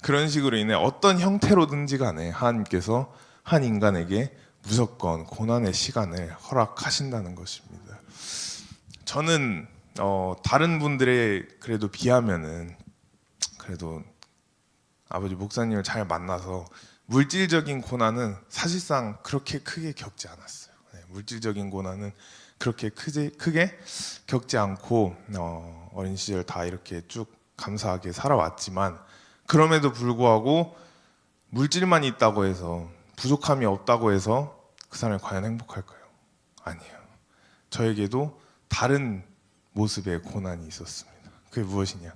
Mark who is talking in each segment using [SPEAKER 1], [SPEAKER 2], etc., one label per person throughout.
[SPEAKER 1] 그런 식으로 인해 어떤 형태로든지 간에 하나님께서 한 인간에게 무조건 고난의 시간을 허락하신다는 것입니다. 저는 다른 분들의 그래도 비하면은 그래도 아버지 목사님을 잘 만나서 물질적인 고난은 사실상 그렇게 크게 겪지 않았어요. 물질적인 고난은 그렇게 크게 겪지 않고 어린 시절 다 이렇게 쭉 감사하게 살아왔지만, 그럼에도 불구하고 물질만 있다고 해서, 부족함이 없다고 해서 그 사람이 과연 행복할까요? 아니에요. 저에게도 다른 모습의 고난이 있었습니다. 그게 무엇이냐?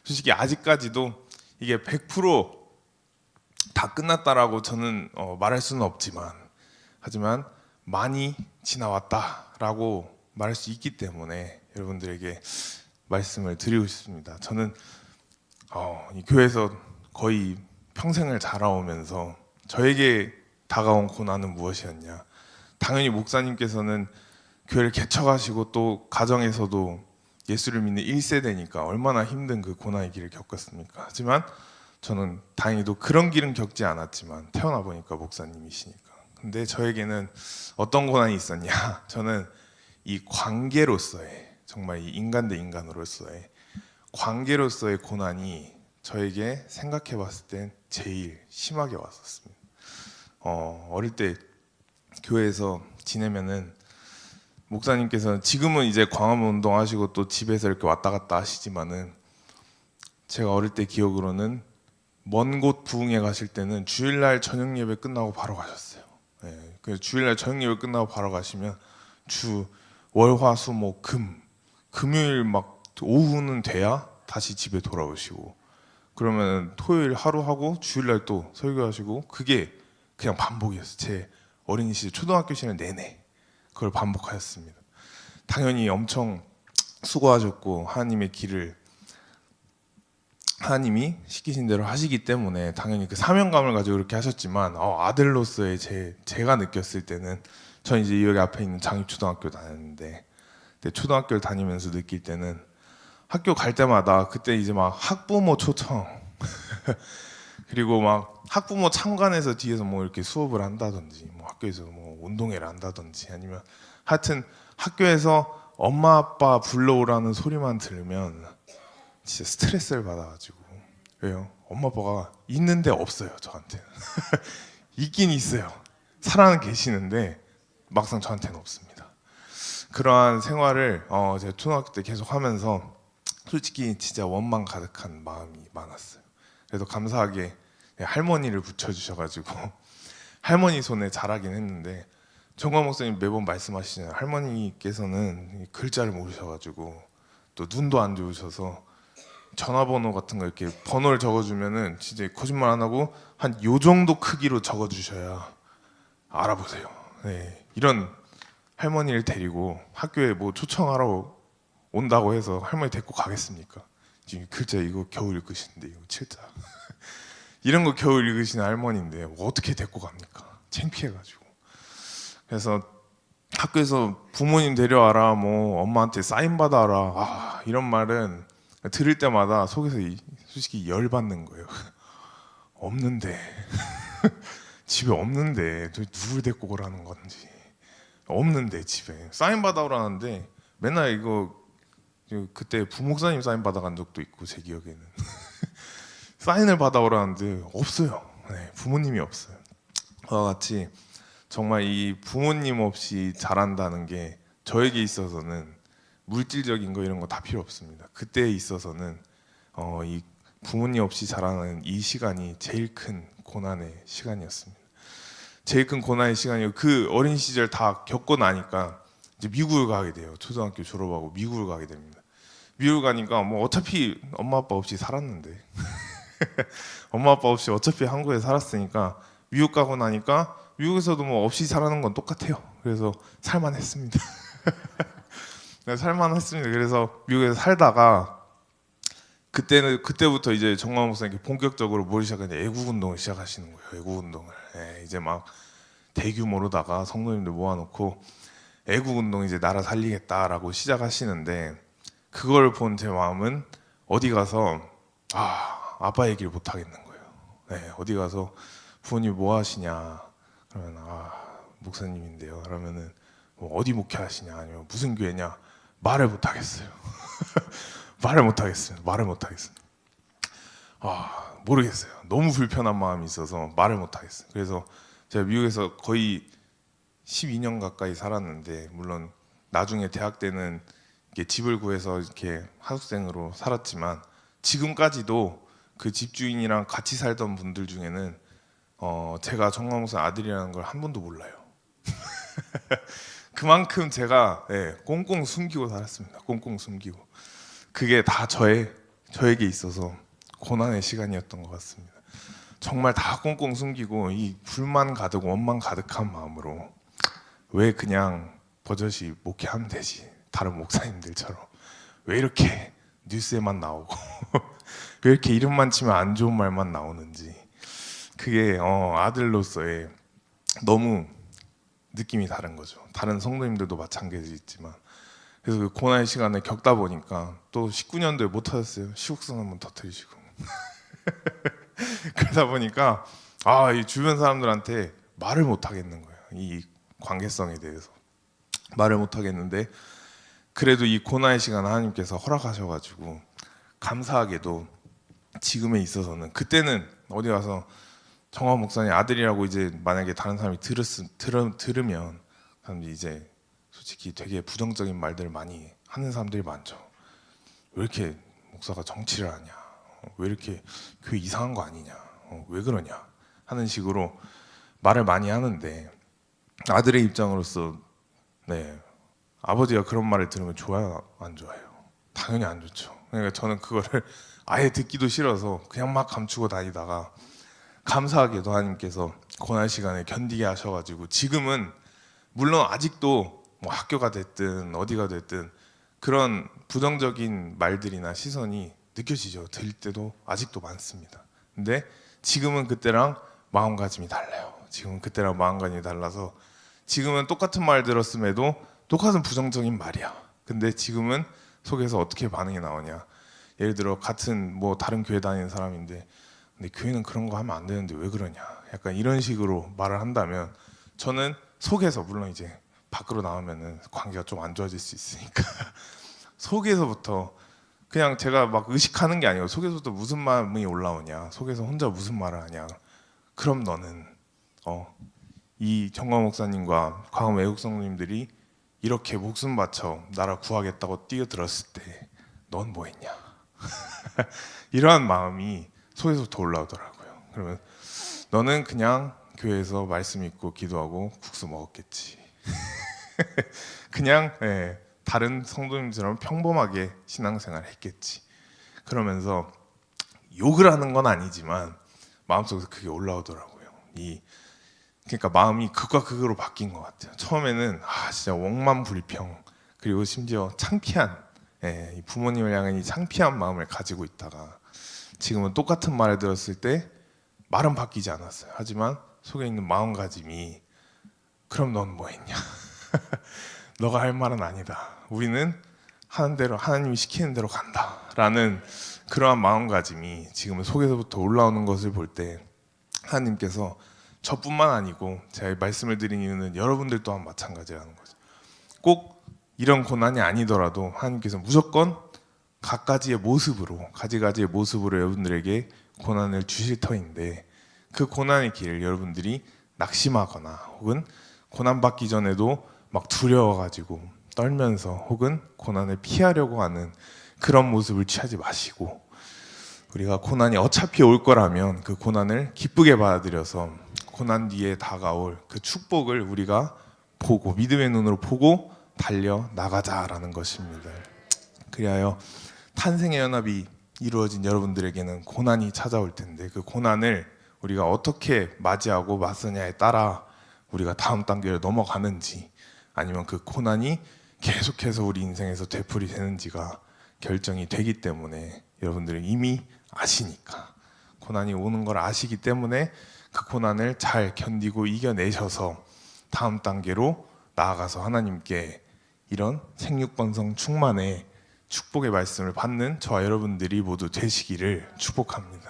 [SPEAKER 1] 솔직히 아직까지도 이게 100%다 끝났다라고 저는 말할 수는 없지만, 하지만 많이 지나왔다라고 말할 수 있기 때문에 여러분들에게 말씀을 드리고 싶습니다. 저는 이 교회에서 거의 평생을 자라오면서 저에게 다가온 고난은 무엇이었냐? 당연히 목사님께서는 교회를 개척하시고 또 가정에서도 예수를 믿는 1세대니까 얼마나 힘든 그 고난의 길을 겪었습니까? 하지만 저는 다행히도 그런 길은 겪지 않았지만 태어나 보니까 목사님이시니까. 근데 저에게는 어떤 고난이 있었냐? 저는 이 관계로서의, 정말 이 인간 대 인간으로서의 관계로서의 고난이 저에게 생각해 봤을 땐 제일 심하게 왔었습니다. 어릴 때 교회에서 지내면은 목사님께서는 지금은 이제 광화문 운동하시고 또 집에서 이렇게 왔다 갔다 하시지만은, 제가 어릴 때 기억으로는 먼 곳 부흥회 가실 때는 주일날 저녁 예배 끝나고 바로 가셨어요. 그래서 주일날 저녁 예배 끝나고 바로 가시면 주 월화수목금 금요일 막 오후는 돼야 다시 집에 돌아오시고, 그러면 토요일 하루 하고 주일날 또 설교하시고, 그게 그냥 반복이었어요. 제 어린 시절 초등학교 시절 내내 그걸 반복하였습니다. 당연히 엄청 수고하셨고 하나님의 길을 하나님이 시키신 대로 하시기 때문에 당연히 그 사명감을 가지고 그렇게 하셨지만, 아들로서의 제가 느꼈을 때는, 전 이제 여기 앞에 있는 장립초등학교 다녔는데, 초등학교를 다니면서 느낄 때는 학교 갈 때마다 그때 이제 막 학부모 초청 그리고 막 학부모 참관해서 뒤에서 뭐 이렇게 수업을 한다든지, 뭐 학교에서 뭐 운동회를 한다든지, 아니면 하여튼 학교에서 엄마 아빠 불러오라는 소리만 들으면 진짜 스트레스를 받아가지고. 왜요? 엄마 아빠가 있는데 없어요, 저한테는. 있긴 있어요, 살아는 계시는데 막상 저한테는 없습니다. 그러한 생활을 제가 초등학교 때 계속 하면서 솔직히 진짜 원망 가득한 마음이 많았어요. 그래도 감사하게 할머니를 붙여주셔가지고 할머니 손에 자라긴 했는데, 정광 목사님 매번 말씀하시잖아요. 할머니께서는 글자를 모르셔가지고 또 눈도 안 좋으셔서 전화번호 같은 거 이렇게 번호를 적어주면은 진짜 거짓말 안 하고 한 요 정도 크기로 적어주셔야 알아보세요. 이런 할머니를 데리고 학교에 뭐 초청하러 온다고 해서 할머니 데리고 가겠습니까? 지금 글자 이거 겨우 읽으시는데, 이거 칠자 이런 거 겨우 읽으시는 할머니인데 어떻게 데리고 갑니까? 창피해가지고. 그래서 학교에서 부모님 데려와라, 뭐 엄마한테 사인 받아라, 이런 말은 들을 때마다 속에서 솔직히 열받는 거예요. 없는데 집에 없는데 누굴 데리고 오라는 건지, 없는데 집에 사인 받아오라는데 맨날 이거 그때 부목사님 사인 받아간 적도 있고, 제 기억에는 사인을 받아오라는데 없어요. 부모님이 없어요. 그와 같이 정말 이 부모님 없이 자란다는 게 저에게 있어서는 물질적인 거 이런 거 다 필요 없습니다. 그때에 있어서는 이 부모님 없이 자라는 이 시간이 제일 큰 고난의 시간이었습니다. 제일 큰 고난의 시간이고, 그 어린 시절 다 겪고 나니까 이제 미국을 가게 돼요. 초등학교 졸업하고 미국을 가게 됩니다. 미국 가니까 뭐 어차피 엄마 아빠 없이 살았는데 엄마 아빠 없이 어차피 한국에 살았으니까 미국 가고 나니까 미국에서도 뭐 없이 살아는 건 똑같아요. 그래서 살만했습니다. 살만했습니다. 그래서 미국에서 살다가 그때부터 이제 정광 목사님께 본격적으로 뭘 시작하냐, 애국 운동을 시작하시는 거예요. 애국 운동을. 이제 막 대규모로다가 성도님들 모아놓고 애국 운동, 이제 나라 살리겠다라고 시작하시는데, 그걸 본 제 마음은 어디 가서 아빠 얘기를 못 하겠는 거예요. 네, 어디 가서 부모님 뭐 하시냐 그러면 목사님인데요. 그러면은 뭐 어디 목회하시냐 아니면 무슨 교회냐 말을 못 하겠어요. 말을 못 하겠어요. 말을 못 하겠어요. 모르겠어요. 너무 불편한 마음이 있어서 말을 못 하겠어요. 그래서 제가 미국에서 거의 12년 가까이 살았는데, 물론 나중에 대학 때는 이렇게 집을 구해서 이렇게 하숙생으로 살았지만 지금까지도 그 집주인이랑 같이 살던 분들 중에는 제가 정광 목사 아들이라는 걸 한 번도 몰라요. 그만큼 제가 꽁꽁 숨기고 살았습니다. 꽁꽁 숨기고. 그게 다 저에게 있어서 고난의 시간이었던 것 같습니다. 정말 다 꽁꽁 숨기고 이 불만 가득 원망 가득한 마음으로 왜 그냥 버젓이 목회하면 되지, 다른 목사님들처럼 왜 이렇게 뉴스에만 나오고 왜 이렇게 이름만 치면 안 좋은 말만 나오는지, 그게 아들로서의 너무 느낌이 다른 거죠. 다른 성도님들도 마찬가지겠지만. 그래서 그 고난의 시간을 겪다 보니까 또 19년도에 못 터졌어요. 시국성 한번 터뜨리시고 그러다 보니까 이 주변 사람들한테 말을 못 하겠는 거예요. 이 관계성에 대해서 말을 못 하겠는데, 그래도 이 고난의 시간 하나님께서 허락하셔가지고 감사하게도 지금에 있어서는, 그때는 어디 가서 정화 목사님 아들이라고 이제 만약에 다른 사람이 들으면 사람들이 이제 솔직히 되게 부정적인 말들을 많이 하는 사람들이 많죠. 왜 이렇게 목사가 정치를 하냐, 왜 이렇게 교회 이상한 거 아니냐, 왜 그러냐 하는 식으로 말을 많이 하는데, 아들의 입장으로서 아버지가 그런 말을 들으면 좋아요, 안 좋아요? 당연히 안 좋죠. 그러니까 저는 그거를 아예 듣기도 싫어서 그냥 막 감추고 다니다가 감사하게도 하나님께서 고난 시간에 견디게 하셔가지고 지금은 물론 아직도 뭐 학교가 됐든 어디가 됐든 그런 부정적인 말들이나 시선이 느껴지죠. 들릴 때도 아직도 많습니다. 근데 지금은 그때랑 마음가짐이 달라요. 지금은 그때랑 마음가짐이 달라서 지금은 똑같은 말 들었음에도 똑같은 부정적인 말이야. 근데 지금은 속에서 어떻게 반응이 나오냐. 예를 들어 같은 뭐 다른 교회 다니는 사람인데, 근데 교회는 그런 거 하면 안 되는데 왜 그러냐, 약간 이런 식으로 말을 한다면 저는 속에서, 물론 이제 밖으로 나오면은 관계가 좀 안 좋아질 수 있으니까 속에서부터 그냥 제가 막 의식하는 게 아니고 속에서부터 무슨 마음이 올라오냐, 속에서 혼자 무슨 말을 하냐, 그럼 너는 이 정광 목사님과 광화 외국 성도님들이 이렇게 목숨 바쳐 나라 구하겠다고 뛰어들었을 때 넌 뭐 했냐 이러한 마음이 속에서부터 올라오더라고요. 그러면 너는 그냥 교회에서 말씀 읽고 기도하고 국수 먹었겠지 그냥 다른 성도님들처럼 평범하게 신앙생활을 했겠지. 그러면서 욕을 하는 건 아니지만 마음속에서 그게 올라오더라고요. 그러니까 마음이 극과 극으로 바뀐 것 같아요. 처음에는 진짜 원망불평, 그리고 심지어 창피한, 이 부모님을 향한 이 창피한 마음을 가지고 있다가 지금은 똑같은 말을 들었을 때 말은 바뀌지 않았어요. 하지만 속에 있는 마음가짐이 그럼 넌 뭐 했냐 너가 할 말은 아니다, 우리는 하는 대로 하나님이 시키는 대로 간다 라는 그러한 마음가짐이 지금은 속에서부터 올라오는 것을 볼 때 하나님께서 저뿐만 아니고, 제가 말씀을 드린 이유는 여러분들 또한 마찬가지라는 거죠. 꼭 이런 고난이 아니더라도 하나님께서 무조건 가지가지의 모습으로 여러분들에게 고난을 주실 터인데, 그 고난의 길을 여러분들이 낙심하거나 혹은 고난받기 전에도 막 두려워가지고 떨면서 혹은 고난을 피하려고 하는 그런 모습을 취하지 마시고, 우리가 고난이 어차피 올 거라면 그 고난을 기쁘게 받아들여서 고난 뒤에 다가올 그 축복을 우리가 보고 믿음의 눈으로 보고 달려 나가자라는 것입니다. 그리하여 탄생의 연합이 이루어진 여러분들에게는 고난이 찾아올 텐데, 그 고난을 우리가 어떻게 맞이하고 맞서냐에 따라 우리가 다음 단계로 넘어가는지, 아니면 그 고난이 계속해서 우리 인생에서 되풀이 되는지가 결정이 되기 때문에, 여러분들은 이미 아시니까, 고난이 오는 걸 아시기 때문에 그 고난을 잘 견디고 이겨내셔서 다음 단계로 나아가서 하나님께 이런 생육번성 충만의 축복의 말씀을 받는 저와 여러분들이 모두 되시기를 축복합니다.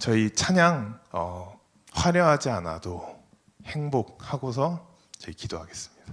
[SPEAKER 1] 저희 찬양 화려하지 않아도 행복하고서 저희 기도하겠습니다.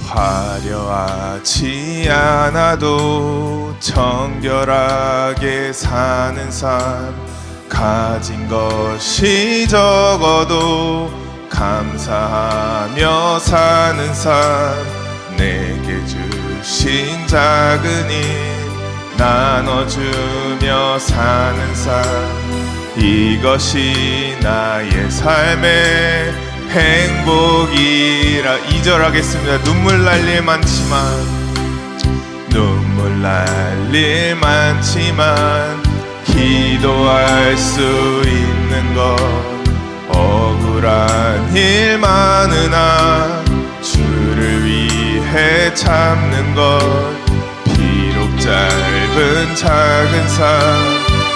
[SPEAKER 1] 화려하지 않아도 정결하게 사는 삶, 가진 것이 적어도 감사하며 사는 삶, 내게 주신 작은 힘 나눠주며 사는 삶, 이것이 나의 삶의 행복이라. 2절 하겠습니다. 눈물 날 일 많지만, 눈물 날 일 많지만 기도할 수 있는 것, 억울한 일 많으나 주를 위해 참는 것, 비록 짧은 작은 삶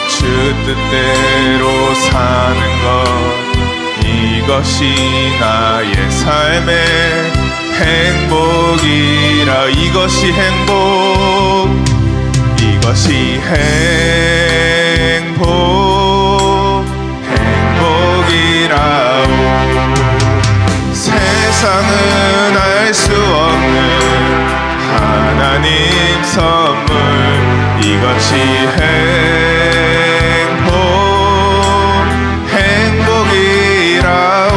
[SPEAKER 1] 주 뜻대로 사는 것, 이것이 나의 삶의 행복이라. 이것이 행복, 이것이 행복, 행복이라오. 세상은 알 수 없는 하나님 선물, 이것이 행복, 행복이라오.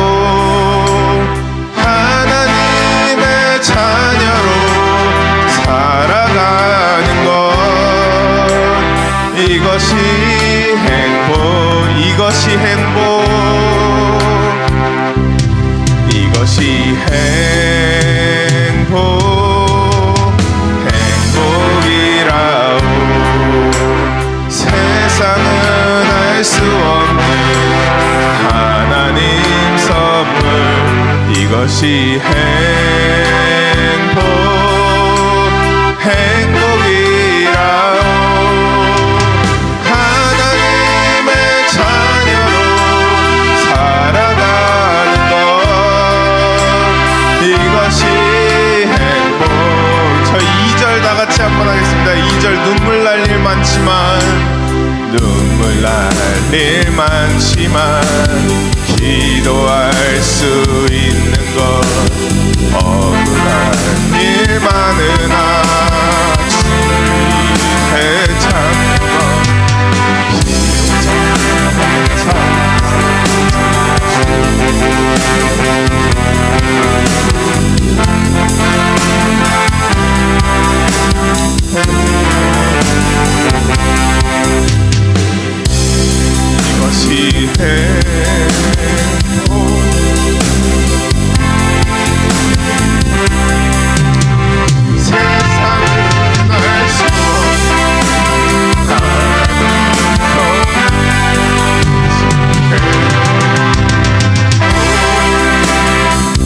[SPEAKER 1] 하나님의 자녀로 살아가는 것, 이것이 행복, 이것이 행복, 이것이 행복, 행복이라오. 세상은 알 수 없는 하나님 선물, 이것이 행복, 행복이라오. 하나님의 자녀로 살아가는 것, 이것이 행복. 저희 2절 다 같이 한번 하겠습니다. 2절 눈물 날 일 많지만, 눈물 날 일 많지만 기도할 수 있는 것, 억울한 일 많으나 주를 위해 참는 것, 이것이 행복, 세상은 알 수 없는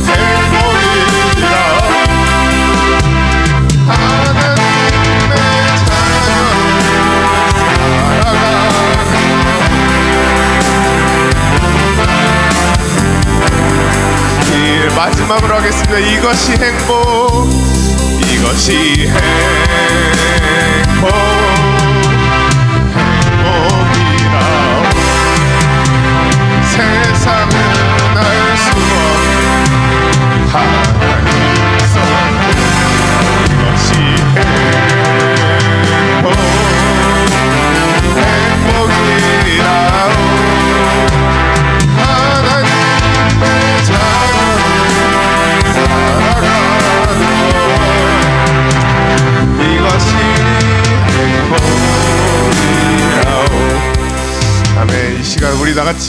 [SPEAKER 1] 행복이라. 하나님의 자녀로 마지막으로 하겠습니다. 이것이 행복, 이것이 행복, 행복이라. 세상은 알 수 없는 하나님 선물, 이것이 행복, 행복이라오. 하나님의 자녀로 살아가는 것, 이것이 행복이라오. 아멘. 이 시간 우리 다 같이